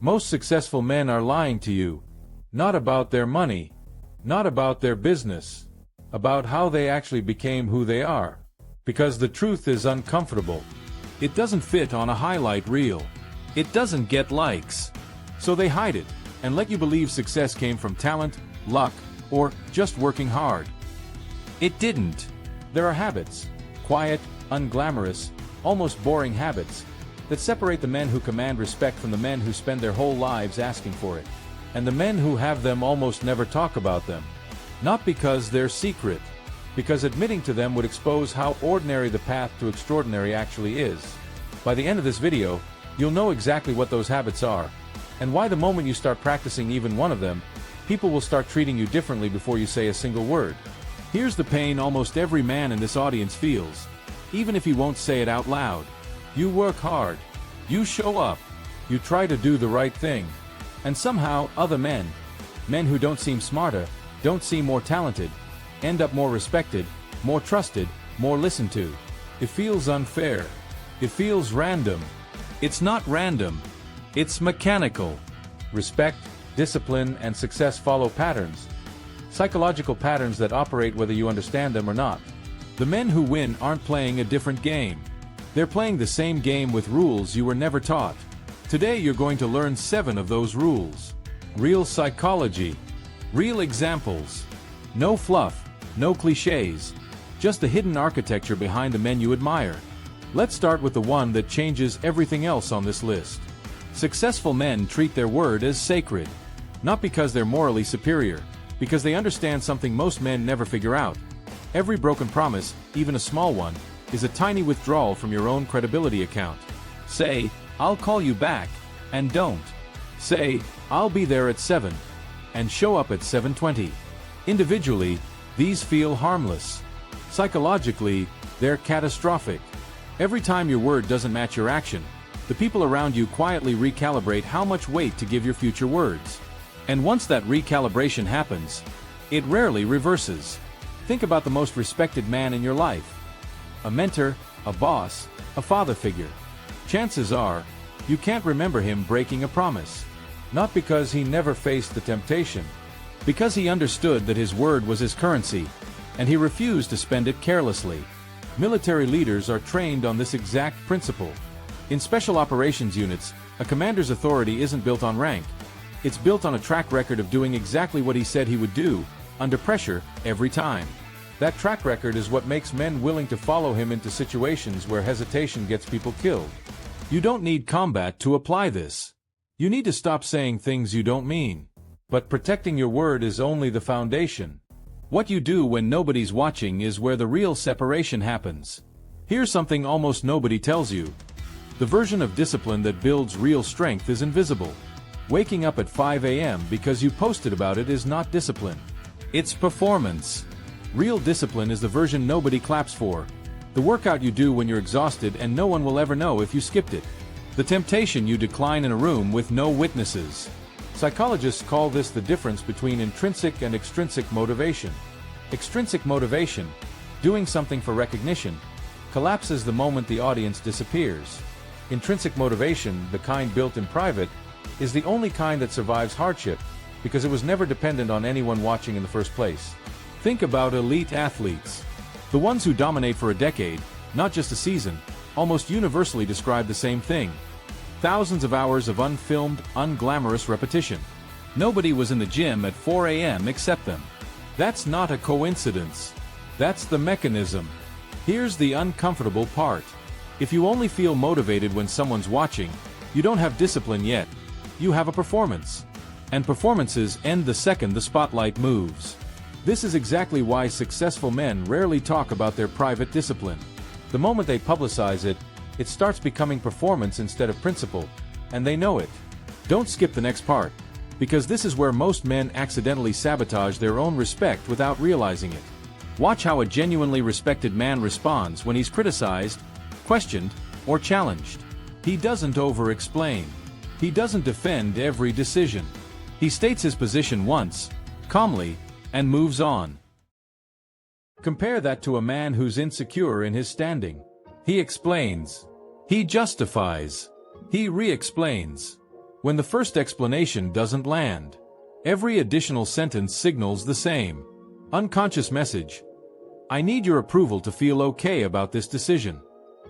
Most successful men are lying to you. Not about their money. Not about their business. About how they actually became who they are. Because the truth is uncomfortable. It doesn't fit on a highlight reel. It doesn't get likes. So they hide it, and let you believe success came from talent, luck, or just working hard. It didn't. There are habits, quiet, unglamorous, almost boring habits, that separate the men who command respect from the men who spend their whole lives asking for it, and the men who have them almost never talk about them. Not because they're secret, because admitting to them would expose how ordinary the path to extraordinary actually is. By the end of this video, you'll know exactly what those habits are, and why the moment you start practicing even one of them, people will start treating you differently before you say a single word. Here's the pain almost every man in this audience feels, even if he won't say it out loud. You work hard. You show up. You try to do the right thing. And somehow, other men who don't seem smarter, don't seem more talented, end up more respected, more trusted, more listened to. It feels unfair. It feels random. It's not random. It's mechanical. Respect, discipline, and success follow patterns. Psychological patterns that operate whether you understand them or not. The men who win aren't playing a different game. They're playing the same game with rules you were never taught. Today you're going to learn 7 of those rules. Real psychology. Real examples. No fluff, no cliches. Just the hidden architecture behind the men you admire. Let's start with the one that changes everything else on this list. Successful men treat their word as sacred. Not because they're morally superior, because they understand something most men never figure out. Every broken promise, even a small one, is a tiny withdrawal from your own credibility account. Say, "I'll call you back," and don't. Say, "I'll be there at 7," and show up at 7:20. Individually, these feel harmless. Psychologically, they're catastrophic. Every time your word doesn't match your action, the people around you quietly recalibrate how much weight to give your future words. And once that recalibration happens, it rarely reverses. Think about the most respected man in your life. A mentor, a boss, a father figure. Chances are, you can't remember him breaking a promise. Not because he never faced the temptation. Because he understood that his word was his currency, and he refused to spend it carelessly. Military leaders are trained on this exact principle. In special operations units, a commander's authority isn't built on rank. It's built on a track record of doing exactly what he said he would do, under pressure, every time. That track record is what makes men willing to follow him into situations where hesitation gets people killed. You don't need combat to apply this. You need to stop saying things you don't mean. But protecting your word is only the foundation. What you do when nobody's watching is where the real separation happens. Here's something almost nobody tells you. The version of discipline that builds real strength is invisible. Waking up at 5 a.m. because you posted about it is not discipline. It's performance. Real discipline is the version nobody claps for. The workout you do when you're exhausted and no one will ever know if you skipped it. The temptation you decline in a room with no witnesses. Psychologists call this the difference between intrinsic and extrinsic motivation. Extrinsic motivation, doing something for recognition, collapses the moment the audience disappears. Intrinsic motivation, the kind built in private, is the only kind that survives hardship, because it was never dependent on anyone watching in the first place. Think about elite athletes. The ones who dominate for a decade, not just a season, almost universally describe the same thing. Thousands of hours of unfilmed, unglamorous repetition. Nobody was in the gym at 4 a.m. except them. That's not a coincidence. That's the mechanism. Here's the uncomfortable part. If you only feel motivated when someone's watching, you don't have discipline yet. You have a performance. And performances end the second the spotlight moves. This is exactly why successful men rarely talk about their private discipline. The moment they publicize it, it starts becoming performance instead of principle, and they know it. Don't skip the next part, because this is where most men accidentally sabotage their own respect without realizing it. Watch how a genuinely respected man responds when he's criticized, questioned, or challenged. He doesn't over-explain. He doesn't defend every decision. He states his position once, calmly, and moves on. Compare that to a man who's insecure in his standing. He explains. He justifies. He re-explains. When the first explanation doesn't land, every additional sentence signals the same unconscious message. I need your approval to feel okay about this decision.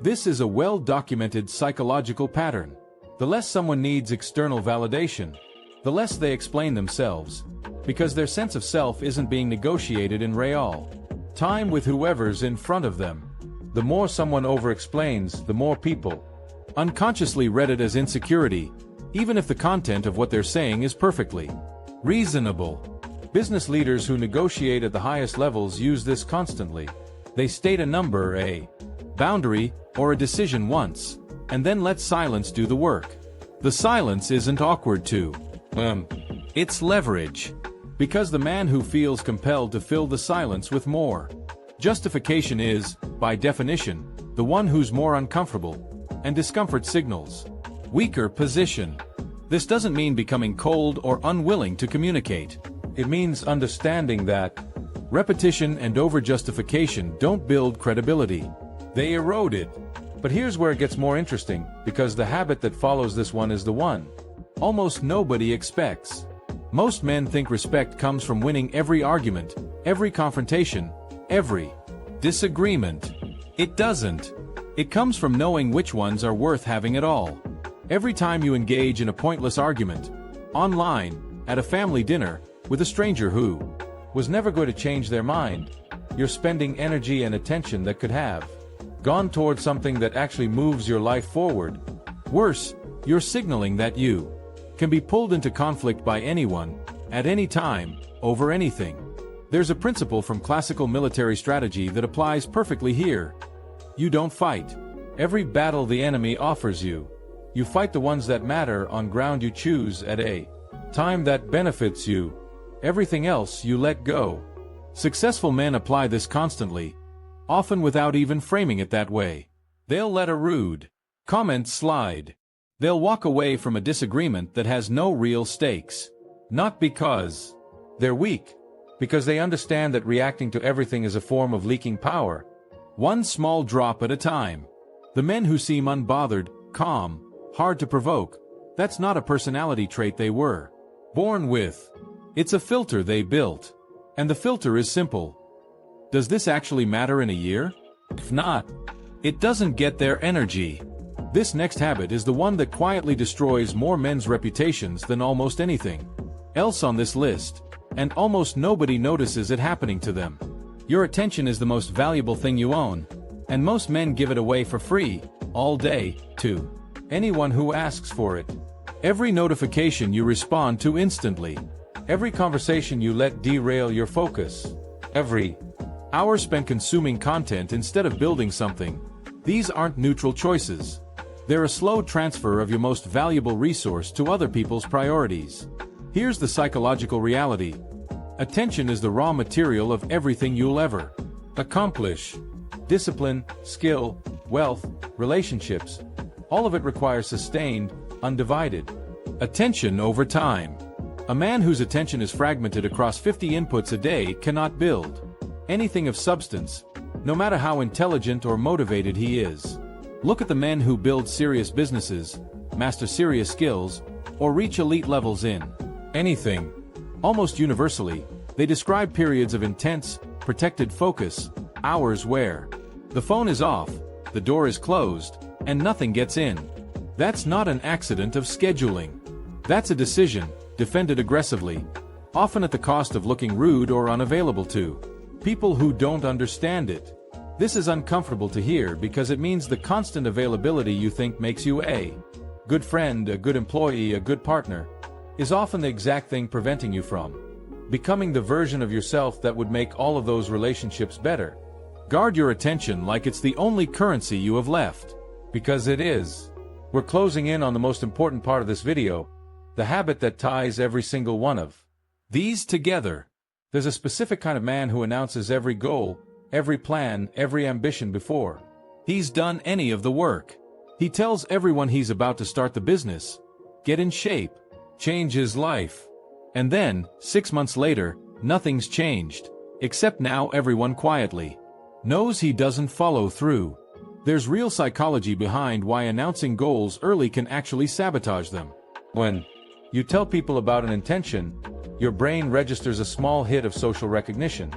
This is a well-documented psychological pattern. The less someone needs external validation, the less they explain themselves, because their sense of self isn't being negotiated in real time with whoever's in front of them. The more someone over-explains, the more people unconsciously read it as insecurity, even if the content of what they're saying is perfectly reasonable. Business leaders who negotiate at the highest levels use this constantly. They state a number, a boundary, or a decision once, and then let silence do the work. The silence isn't awkward too. It's leverage. Because the man who feels compelled to fill the silence with more justification is, by definition, the one who's more uncomfortable, and discomfort signals weaker position. This doesn't mean becoming cold or unwilling to communicate. It means understanding that repetition and over-justification don't build credibility. They erode it. But here's where it gets more interesting, because the habit that follows this one is the one almost nobody expects. Most men think respect comes from winning every argument, every confrontation, every disagreement. It doesn't. It comes from knowing which ones are worth having at all. Every time you engage in a pointless argument, online, at a family dinner, with a stranger who was never going to change their mind, you're spending energy and attention that could have gone toward something that actually moves your life forward. Worse, you're signaling that you can be pulled into conflict by anyone, at any time, over anything. There's a principle from classical military strategy that applies perfectly here. You don't fight every battle the enemy offers you. You fight the ones that matter on ground you choose at a time that benefits you. Everything else you let go. Successful men apply this constantly, often without even framing it that way. They'll let a rude comment slide. They'll walk away from a disagreement that has no real stakes. Not because they're weak, because they understand that reacting to everything is a form of leaking power. One small drop at a time. The men who seem unbothered, calm, hard to provoke, that's not a personality trait they were born with. It's a filter they built. And the filter is simple. Does this actually matter in a year? If not, it doesn't get their energy. This next habit is the one that quietly destroys more men's reputations than almost anything else on this list, and almost nobody notices it happening to them. Your attention is the most valuable thing you own, and most men give it away for free, all day, to anyone who asks for it. Every notification you respond to instantly. Every conversation you let derail your focus. Every hour spent consuming content instead of building something. These aren't neutral choices. They're a slow transfer of your most valuable resource to other people's priorities. Here's the psychological reality. Attention is the raw material of everything you'll ever accomplish. Discipline, skill, wealth, relationships. All of it requires sustained, undivided attention over time. A man whose attention is fragmented across 50 inputs a day cannot build anything of substance, no matter how intelligent or motivated he is. Look at the men who build serious businesses, master serious skills, or reach elite levels in anything. Almost universally, they describe periods of intense, protected focus, hours where the phone is off, the door is closed, and nothing gets in. That's not an accident of scheduling. That's a decision, defended aggressively, often at the cost of looking rude or unavailable to people who don't understand it. This is uncomfortable to hear because it means the constant availability you think makes you a good friend, a good employee, a good partner, is often the exact thing preventing you from becoming the version of yourself that would make all of those relationships better. Guard your attention like it's the only currency you have left, because it is. We're closing in on the most important part of this video, the habit that ties every single one of these together. There's a specific kind of man who announces every goal, every plan, every ambition before he's done any of the work. He tells everyone he's about to start the business, get in shape, change his life. And then, 6 months later, nothing's changed, except now everyone quietly knows he doesn't follow through. There's real psychology behind why announcing goals early can actually sabotage them. When you tell people about an intention, your brain registers a small hit of social recognition.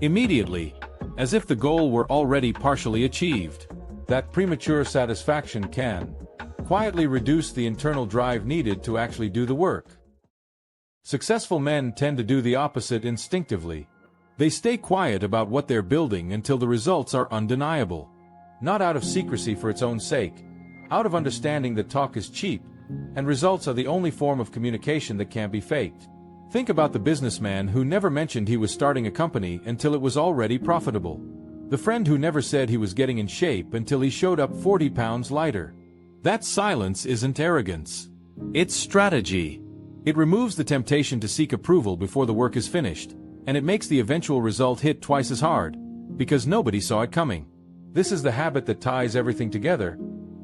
Immediately, as if the goal were already partially achieved. That premature satisfaction can quietly reduce the internal drive needed to actually do the work. Successful men tend to do the opposite instinctively. They stay quiet about what they're building until the results are undeniable. Not out of secrecy for its own sake, out of understanding that talk is cheap, and results are the only form of communication that can't be faked. Think about the businessman who never mentioned he was starting a company until it was already profitable. The friend who never said he was getting in shape until he showed up 40 pounds lighter. That silence isn't arrogance. It's strategy. It removes the temptation to seek approval before the work is finished, and it makes the eventual result hit twice as hard, because nobody saw it coming. This is the habit that ties everything together,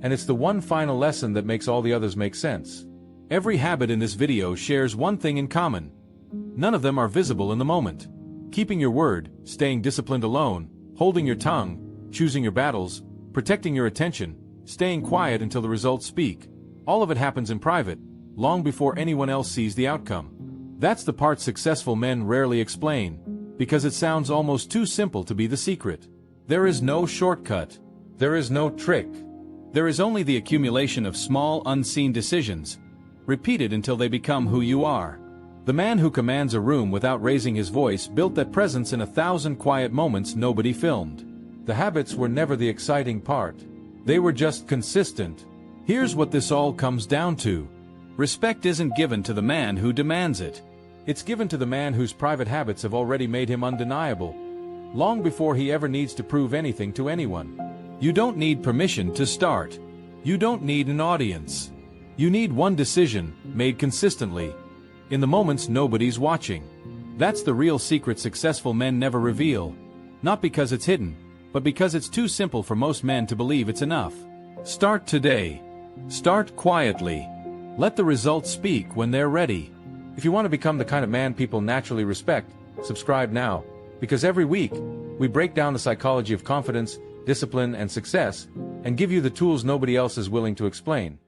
and it's the one final lesson that makes all the others make sense. Every habit in this video shares one thing in common. None of them are visible in the moment. Keeping your word, staying disciplined alone, holding your tongue, choosing your battles, protecting your attention, staying quiet until the results speak. All of it happens in private, long before anyone else sees the outcome. That's the part successful men rarely explain, because it sounds almost too simple to be the secret. There is no shortcut. There is no trick. There is only the accumulation of small, unseen decisions, repeated until they become who you are. The man who commands a room without raising his voice built that presence in 1,000 quiet moments nobody filmed. The habits were never the exciting part. They were just consistent. Here's what this all comes down to. Respect isn't given to the man who demands it. It's given to the man whose private habits have already made him undeniable, long before he ever needs to prove anything to anyone. You don't need permission to start. You don't need an audience. You need one decision, made consistently, in the moments nobody's watching. That's the real secret successful men never reveal. Not because it's hidden, but because it's too simple for most men to believe it's enough. Start today. Start quietly. Let the results speak when they're ready. If you want to become the kind of man people naturally respect, subscribe now. Because every week, we break down the psychology of confidence, discipline, and success, and give you the tools nobody else is willing to explain.